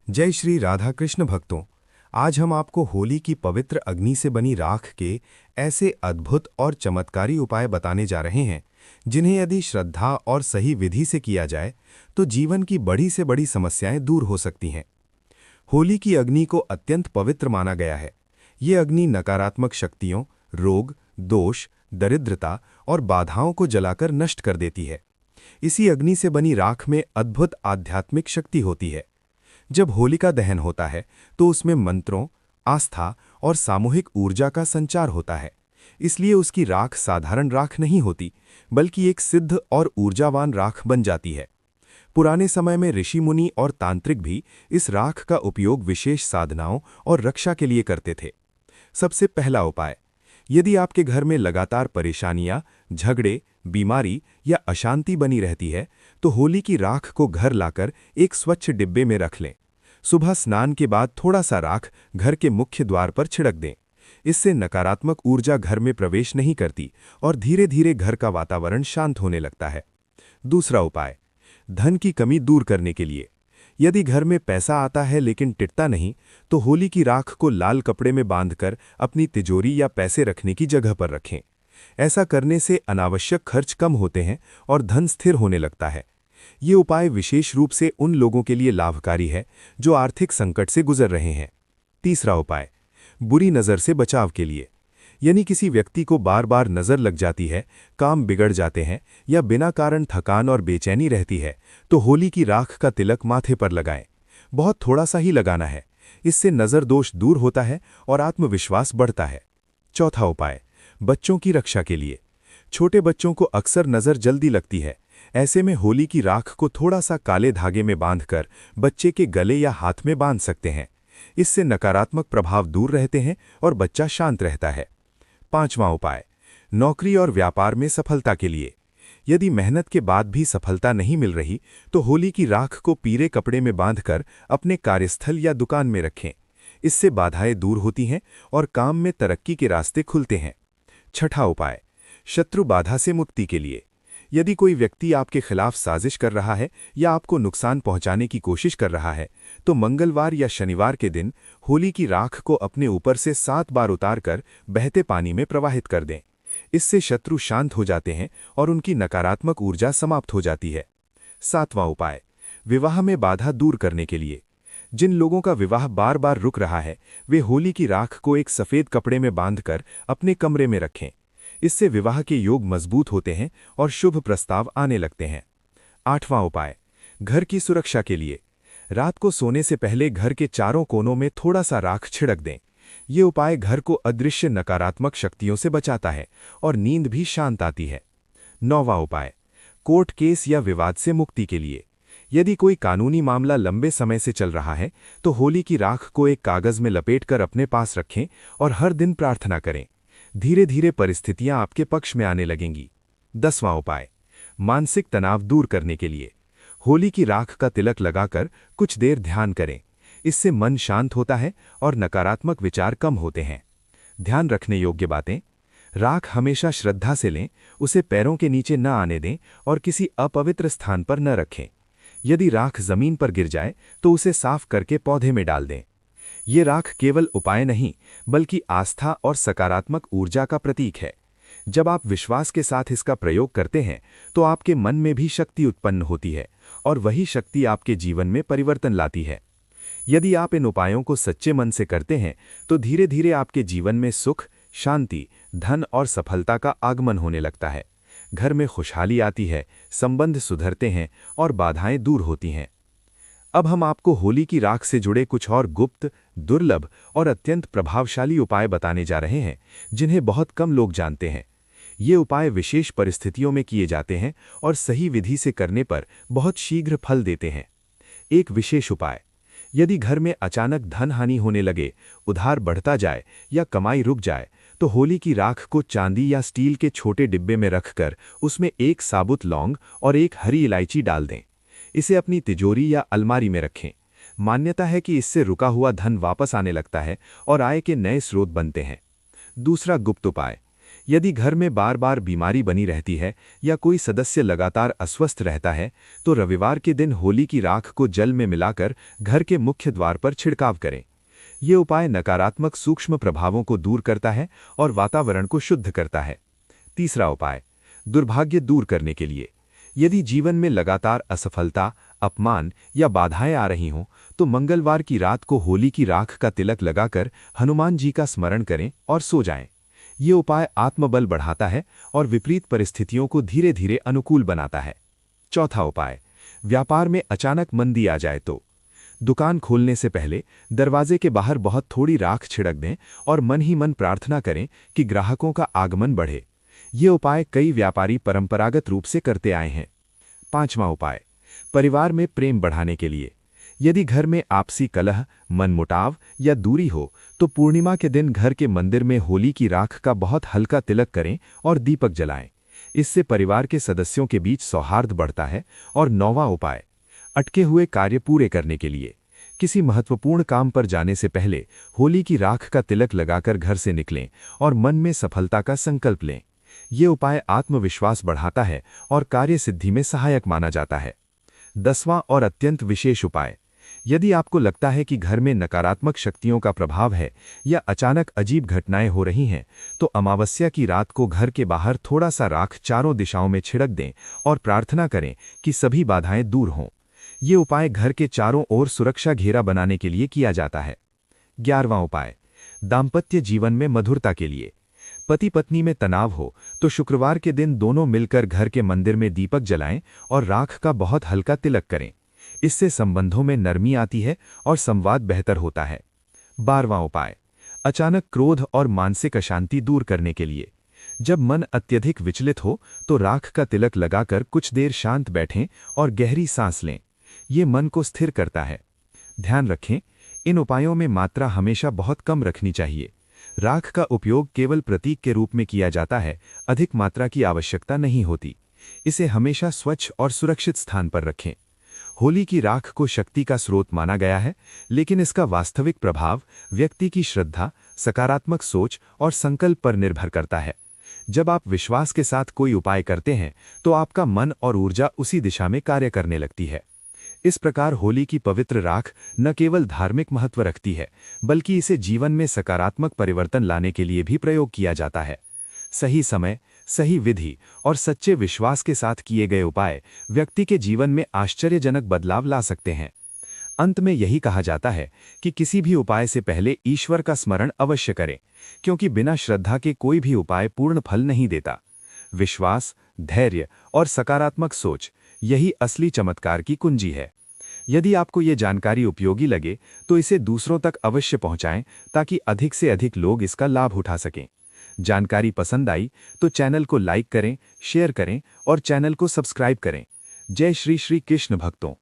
जय श्री राधा कृष्ण भक्तों। आज हम आपको होली की पवित्र अग्नि से बनी राख के ऐसे अद्भुत और चमत्कारी उपाय बताने जा रहे हैं जिन्हें यदि श्रद्धा और सही विधि से किया जाए तो जीवन की बड़ी से बड़ी समस्याएं दूर हो सकती हैं। होली की अग्नि को अत्यंत पवित्र माना गया है। ये अग्नि नकारात्मक शक्तियों, रोग, दोष, दरिद्रता और बाधाओं को जलाकर नष्ट कर देती है। इसी अग्नि से बनी राख में अद्भुत आध्यात्मिक शक्ति होती है। जब होलिका दहन होता है तो उसमें मंत्रों, आस्था और सामूहिक ऊर्जा का संचार होता है। इसलिए उसकी राख साधारण राख नहीं होती, बल्कि एक सिद्ध और ऊर्जावान राख बन जाती है। पुराने समय में ऋषि मुनि और तांत्रिक भी इस राख का उपयोग विशेष साधनाओं और रक्षा के लिए करते थे। सबसे पहला उपाय, यदि आपके घर में लगातार परेशानियां, झगड़े, बीमारी या अशांति बनी रहती है तो होली की राख को घर लाकर एक स्वच्छ डिब्बे में रख लें। सुबह स्नान के बाद थोड़ा सा राख घर के मुख्य द्वार पर छिड़क दें। इससे नकारात्मक ऊर्जा घर में प्रवेश नहीं करती और धीरे धीरे घर का वातावरण शांत होने लगता है। दूसरा उपाय, धन की कमी दूर करने के लिए। यदि घर में पैसा आता है लेकिन टिकता नहीं तो होली की राख को लाल कपड़े में बांधकर अपनी तिजोरी या पैसे रखने की जगह पर रखें। ऐसा करने से अनावश्यक खर्च कम होते हैं और धन स्थिर होने लगता है। ये उपाय विशेष रूप से उन लोगों के लिए लाभकारी है जो आर्थिक संकट से गुजर रहे हैं। तीसरा उपाय, बुरी नज़र से बचाव के लिए। यानी किसी व्यक्ति को बार बार नज़र लग जाती है, काम बिगड़ जाते हैं या बिना कारण थकान और बेचैनी रहती है तो होली की राख का तिलक माथे पर लगाएं। बहुत थोड़ा सा ही लगाना है। इससे नज़र दोष दूर होता है और आत्मविश्वास बढ़ता है। चौथा उपाय, बच्चों की रक्षा के लिए। छोटे बच्चों को अक्सर नज़र जल्दी लगती है। ऐसे में होली की राख को थोड़ा सा काले धागे में बांधकर बच्चे के गले या हाथ में बांध सकते हैं। इससे नकारात्मक प्रभाव दूर रहते हैं और बच्चा शांत रहता है। पांचवां उपाय, नौकरी और व्यापार में सफलता के लिए। यदि मेहनत के बाद भी सफलता नहीं मिल रही तो होली की राख को पीले कपड़े में बांधकर अपने कार्यस्थल या दुकान में रखें। इससे बाधाएं दूर होती हैं और काम में तरक्की के रास्ते खुलते हैं। छठा उपाय, शत्रु बाधा से मुक्ति के लिए। यदि कोई व्यक्ति आपके खिलाफ साजिश कर रहा है या आपको नुकसान पहुंचाने की कोशिश कर रहा है तो मंगलवार या शनिवार के दिन होली की राख को अपने ऊपर से 7 बार उतारकर बहते पानी में प्रवाहित कर दें। इससे शत्रु शांत हो जाते हैं और उनकी नकारात्मक ऊर्जा समाप्त हो जाती है। सातवां उपाय, विवाह में बाधा दूर करने के लिए। जिन लोगों का विवाह बार बार रुक रहा है वे होली की राख को एक सफ़ेद कपड़े में बांधकर अपने कमरे में रखें। इससे विवाह के योग मजबूत होते हैं और शुभ प्रस्ताव आने लगते हैं। आठवां उपाय, घर की सुरक्षा के लिए। रात को सोने से पहले घर के चारों कोनों में थोड़ा सा राख छिड़क दें। ये उपाय घर को अदृश्य नकारात्मक शक्तियों से बचाता है और नींद भी शांत आती है। नौवां उपाय, कोर्ट केस या विवाद से मुक्ति के लिए। यदि कोई कानूनी मामला लंबे समय से चल रहा है तो होली की राख को एक कागज में लपेटकर अपने पास रखें और हर दिन प्रार्थना करें। धीरे धीरे परिस्थितियां आपके पक्ष में आने लगेंगी। 10वां उपाय, मानसिक तनाव दूर करने के लिए। होली की राख का तिलक लगाकर कुछ देर ध्यान करें। इससे मन शांत होता है और नकारात्मक विचार कम होते हैं। ध्यान रखने योग्य बातें, राख हमेशा श्रद्धा से लें, उसे पैरों के नीचे न आने दें और किसी अपवित्र स्थान पर न रखें। यदि राख जमीन पर गिर जाए तो उसे साफ करके पौधे में डाल दें। ये राख केवल उपाय नहीं बल्कि आस्था और सकारात्मक ऊर्जा का प्रतीक है। जब आप विश्वास के साथ इसका प्रयोग करते हैं तो आपके मन में भी शक्ति उत्पन्न होती है और वही शक्ति आपके जीवन में परिवर्तन लाती है। यदि आप इन उपायों को सच्चे मन से करते हैं तो धीरे धीरे आपके जीवन में सुख, शांति, धन और सफलता का आगमन होने लगता है। घर में खुशहाली आती है, संबंध सुधरते हैं और बाधाएं दूर होती हैं। अब हम आपको होली की राख से जुड़े कुछ और गुप्त, दुर्लभ और अत्यंत प्रभावशाली उपाय बताने जा रहे हैं जिन्हें बहुत कम लोग जानते हैं। ये उपाय विशेष परिस्थितियों में किए जाते हैं और सही विधि से करने पर बहुत शीघ्र फल देते हैं। एक विशेष उपाय, यदि घर में अचानक धन हानि होने लगे, उधार बढ़ता जाए या कमाई रुक जाए तो होली की राख को चांदी या स्टील के छोटे डिब्बे में रखकर उसमें एक साबुत लौंग और एक हरी इलायची डाल दें। इसे अपनी तिजोरी या अलमारी में रखें। मान्यता है कि इससे रुका हुआ धन वापस आने लगता है और आय के नए स्रोत बनते हैं। दूसरा गुप्त उपाय, यदि घर में बार बार बीमारी बनी रहती है या कोई सदस्य लगातार अस्वस्थ रहता है, तो रविवार के दिन होली की राख को जल में मिलाकर घर के मुख्य द्वार पर छिड़काव करें। ये उपाय नकारात्मक सूक्ष्म प्रभावों को दूर करता है और वातावरण को शुद्ध करता है। तीसरा उपाय, दुर्भाग्य दूर करने के लिए। यदि जीवन में लगातार असफलता, अपमान या बाधाएं आ रही हों, तो मंगलवार की रात को होली की राख का तिलक लगाकर हनुमान जी का स्मरण करें और सो जाएं। ये उपाय आत्मबल बढ़ाता है और विपरीत परिस्थितियों को धीरे धीरे अनुकूल बनाता है। चौथा उपाय, व्यापार में अचानक मंदी आ जाए तो दुकान खोलने से पहले दरवाजे के बाहर बहुत थोड़ी राख छिड़क दें और मन ही मन प्रार्थना करें कि ग्राहकों का आगमन बढ़े। ये उपाय कई व्यापारी परंपरागत रूप से करते आए हैं। पांचवां उपाय, परिवार में प्रेम बढ़ाने के लिए। यदि घर में आपसी कलह, मनमुटाव या दूरी हो, तो पूर्णिमा के दिन घर के मंदिर में होली की राख का बहुत हल्का तिलक करें और दीपक जलाएं। इससे परिवार के सदस्यों के बीच सौहार्द बढ़ता है। और नौवां उपाय, अटके हुए कार्य पूरे करने के लिए। किसी महत्वपूर्ण काम पर जाने से पहले होली की राख का तिलक लगाकर घर से निकलें और मन में सफलता का संकल्प लें। ये उपाय आत्मविश्वास बढ़ाता है और कार्य सिद्धि में सहायक माना जाता है। 10वां और अत्यंत विशेष उपाय, यदि आपको लगता है कि घर में नकारात्मक शक्तियों का प्रभाव है या अचानक अजीब घटनाएं हो रही हैं, तो अमावस्या की रात को घर के बाहर थोड़ा सा राख चारों दिशाओं में छिड़क दें और प्रार्थना करें कि सभी बाधाएं दूर हों। ये उपाय घर के चारों ओर सुरक्षा घेरा बनाने के लिए किया जाता है। 11वां उपाय, दाम्पत्य जीवन में मधुरता के लिए। पति पत्नी में तनाव हो तो शुक्रवार के दिन दोनों मिलकर घर के मंदिर में दीपक जलाएं और राख का बहुत हल्का तिलक करें। इससे संबंधों में नरमी आती है और संवाद बेहतर होता है। 12वां उपाय, अचानक क्रोध और मानसिक अशांति दूर करने के लिए। जब मन अत्यधिक विचलित हो तो राख का तिलक लगाकर कुछ देर शांत बैठें और गहरी सांस लें। ये मन को स्थिर करता है। ध्यान रखें, इन उपायों में मात्रा हमेशा बहुत कम रखनी चाहिए। राख का उपयोग केवल प्रतीक के रूप में किया जाता है, अधिक मात्रा की आवश्यकता नहीं होती। इसे हमेशा स्वच्छ और सुरक्षित स्थान पर रखें। होली की राख को शक्ति का स्रोत माना गया है, लेकिन इसका वास्तविक प्रभाव व्यक्ति की श्रद्धा, सकारात्मक सोच और संकल्प पर निर्भर करता है। जब आप विश्वास के साथ कोई उपाय करते हैं, तो आपका मन और ऊर्जा उसी दिशा में कार्य करने लगती है। इस प्रकार होली की पवित्र राख न केवल धार्मिक महत्व रखती है, बल्कि इसे जीवन में सकारात्मक परिवर्तन लाने के लिए भी प्रयोग किया जाता है। सही समय, सही विधि और सच्चे विश्वास के साथ किए गए उपाय व्यक्ति के जीवन में आश्चर्यजनक बदलाव ला सकते हैं। अंत में यही कहा जाता है कि किसी भी उपाय से पहले ईश्वर का स्मरण अवश्य करें, क्योंकि बिना श्रद्धा के कोई भी उपाय पूर्ण फल नहीं देता। विश्वास, धैर्य और सकारात्मक सोच, यही असली चमत्कार की कुंजी है। यदि आपको ये जानकारी उपयोगी लगे तो इसे दूसरों तक अवश्य पहुंचाएं, ताकि अधिक से अधिक लोग इसका लाभ उठा सकें। जानकारी पसंद आई तो चैनल को लाइक करें, शेयर करें और चैनल को सब्सक्राइब करें। जय श्री श्री कृष्ण भक्तों।